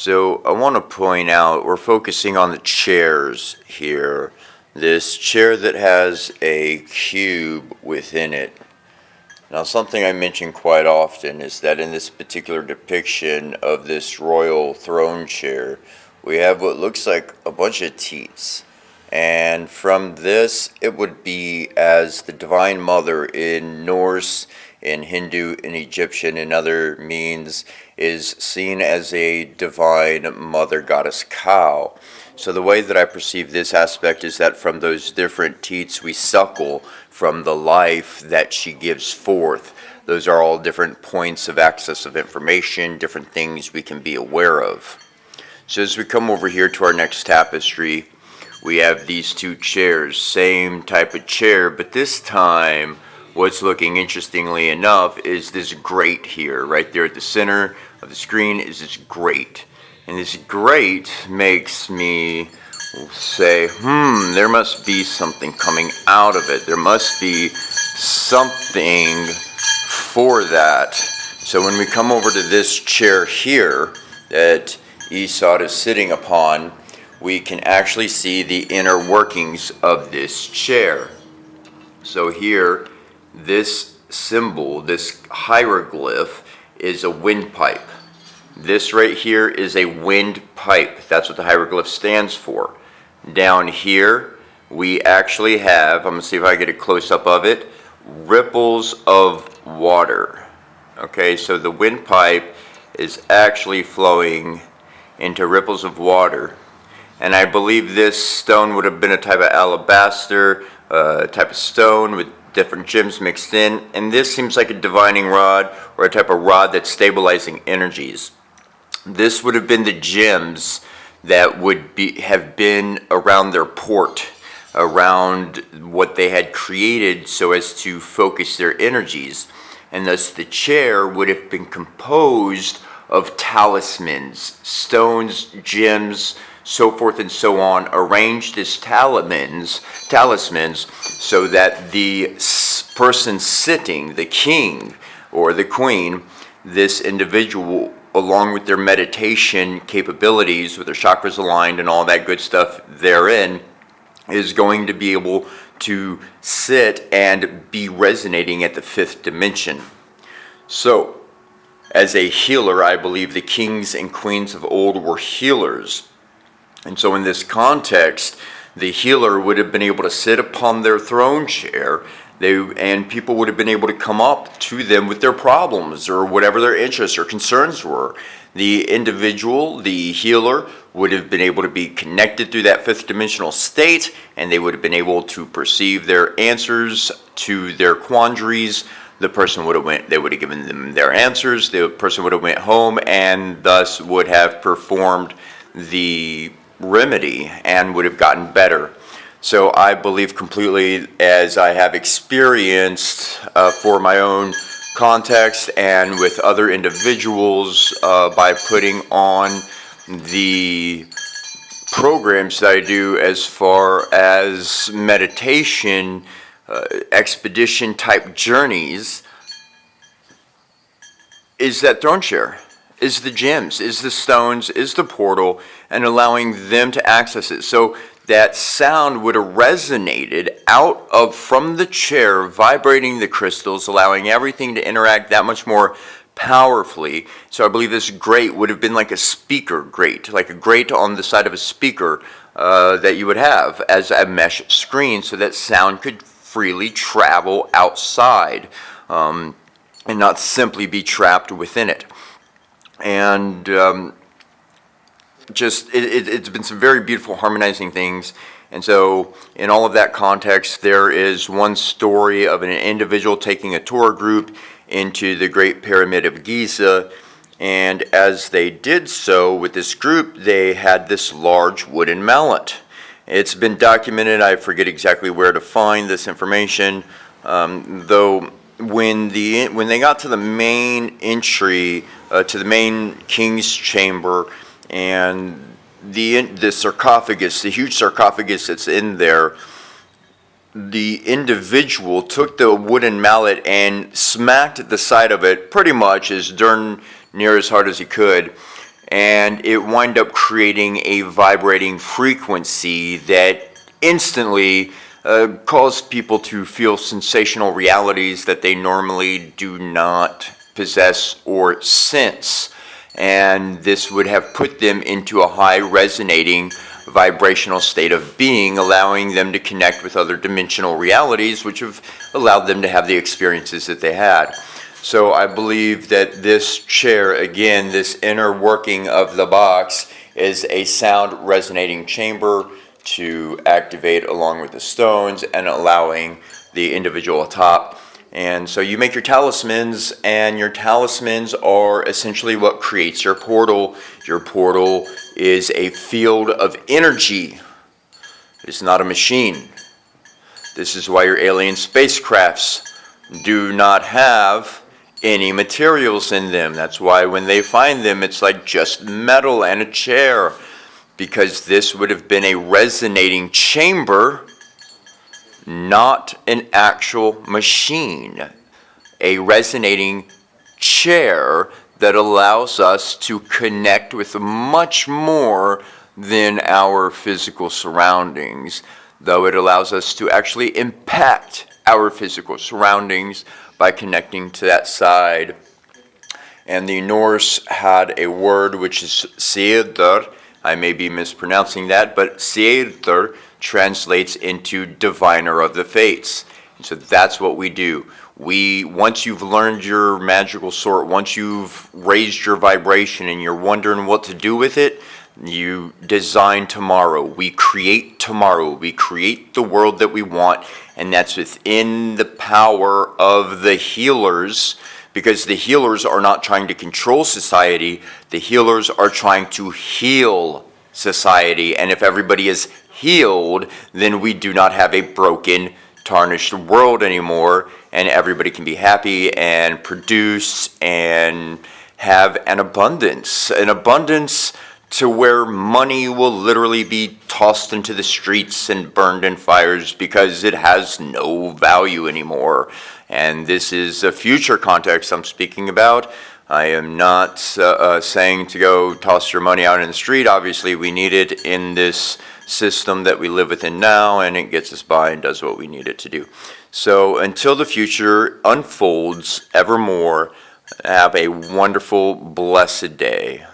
So I want to point out, we're focusing on the chairs here. This chair that has a cube within it. Now, something I mention quite often is that in this particular depiction of this royal throne chair, we have what looks like a bunch of teats. And from this, it would be as the Divine Mother in Norse, in Hindu, in Egyptian, and other means, is seen as a divine mother goddess cow. So the way that I perceive this aspect is that from those different teats we suckle from the life that she gives forth. Those are all different points of access of information, different things we can be aware of. So as we come over here to our next tapestry, we have these two chairs, same type of chair, but this time what's looking interestingly enough is this grate here. Right there at the center of the screen is this grate. And this grate makes me say, there must be something coming out of it. There must be something for that. So when we come over to this chair here that Esau is sitting upon, we can actually see the inner workings of this chair. So here, this symbol, this hieroglyph, is a windpipe. This right here is a windpipe. That's what the hieroglyph stands for. Down here, we actually have, I'm going to see if I get a close-up of it, ripples of water. Okay, so the windpipe is actually flowing into ripples of water. And I believe this stone would have been a type of alabaster, type of stone with different gems mixed in. And this seems like a divining rod or a type of rod that's stabilizing energies. This would have been the gems that would have been around their port, around what they had created so as to focus their energies. And thus the chair would have been composed of talismans, stones, gems, so forth and so on, arranged as talismans, so that the person sitting, the king or the queen, this individual, along with their meditation capabilities, with their chakras aligned and all that good stuff therein, is going to be able to sit and be resonating at the fifth dimension. So, as a healer, I believe the kings and queens of old were healers. And so in this context, the healer would have been able to sit upon their throne chair, and people would have been able to come up to them with their problems or whatever their interests or concerns were. The individual, the healer, would have been able to be connected through that fifth dimensional state, and they would have been able to perceive their answers to their quandaries. The person they would have given them their answers. The person would have went home and thus would have performed the remedy and would have gotten better. So I believe completely, as I have experienced for my own context and with other individuals by putting on the programs that I do as far as meditation, expedition type journeys, is that throne chair, is the gems, is the stones, is the portal, and allowing them to access it. So that sound would have resonated from the chair, vibrating the crystals, allowing everything to interact that much more powerfully. So I believe this grate would have been like a speaker grate, like a grate on the side of a speaker that you would have as a mesh screen, so that sound could freely travel outside and not simply be trapped within it. And it's been some very beautiful harmonizing things. And so in all of that context, there is one story of an individual taking a tour group into the Great Pyramid of Giza. And as they did so with this group, they had this large wooden mallet. It's been documented. I forget exactly where to find this information, though when they got to the main entry, to the main king's chamber, and the sarcophagus, the huge sarcophagus that's in there, the individual took the wooden mallet and smacked the side of it pretty much as darn near as hard as he could. and it wind up creating a vibrating frequency that instantly cause people to feel sensational realities that they normally do not possess or sense. And this would have put them into a high resonating vibrational state of being, allowing them to connect with other dimensional realities, which have allowed them to have the experiences that they had. So I believe that this chair, again, this inner working of the box, is a sound resonating chamber to activate along with the stones and allowing the individual atop. And so you make your talismans, and your talismans are essentially what creates your portal. Your portal is a field of energy. It's not a machine. This is why your alien spacecrafts do not have any materials in them. That's why when they find them, it's like just metal and a chair, because this would have been a resonating chamber, not an actual machine. A resonating chair that allows us to connect with much more than our physical surroundings, though it allows us to actually impact our physical surroundings by connecting to that side. And the Norse had a word which is Setchra. I may be mispronouncing that, but Setchra translates into diviner of the fates. And so that's what we do. Once you've learned your magical sort, once you've raised your vibration and you're wondering what to do with it, you design tomorrow. We create tomorrow. We create the world that we want, and that's within the power of the healers, because the healers are not trying to control society. The healers are trying to heal society, and if everybody is healed, then we do not have a broken, tarnished world anymore, and everybody can be happy and produce and have an abundance to where money will literally be tossed into the streets and burned in fires because it has no value anymore. And this is a future context I'm speaking about. I am not saying to go toss your money out in the street. Obviously, we need it in this system that we live within now, and it gets us by and does what we need it to do. So until the future unfolds evermore, have a wonderful, blessed day.